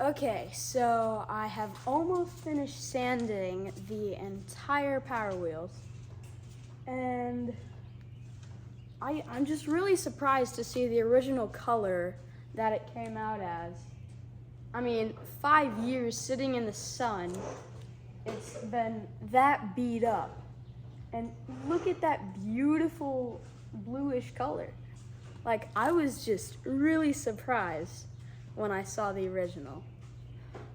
Okay, so I have almost finished sanding the entire Power Wheels, and I'm just really surprised to see the original color that it came out as. I mean, 5 years sitting in the sun, it's been that beat up. And look at that beautiful bluish color. Like, I was just really surprised when I saw the original.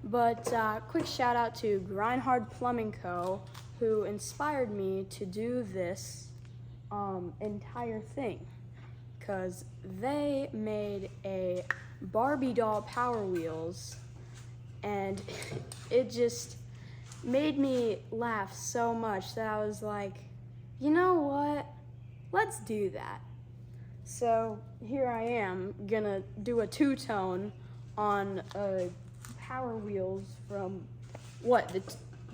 But quick shout out to Grindhard Plumbing Co., who inspired me to do this entire thing, because they made a Barbie doll Power Wheels, and it just made me laugh so much that I was like, you know what, let's do that. So here I am gonna do a two-tone on Power Wheels from what, the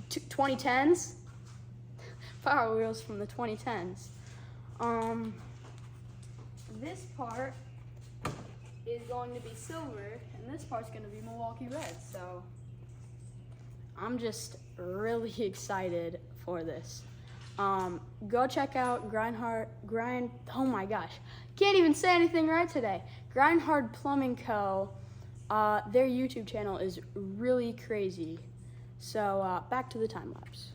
2010s? Power Wheels from the 2010s. This part is going to be silver, and this part's going to be Milwaukee red. So I'm just really excited for this. Go check out oh my gosh, can't even say anything right today. Grindhard Plumbing Co. Their YouTube channel is really crazy. So back to the time lapse.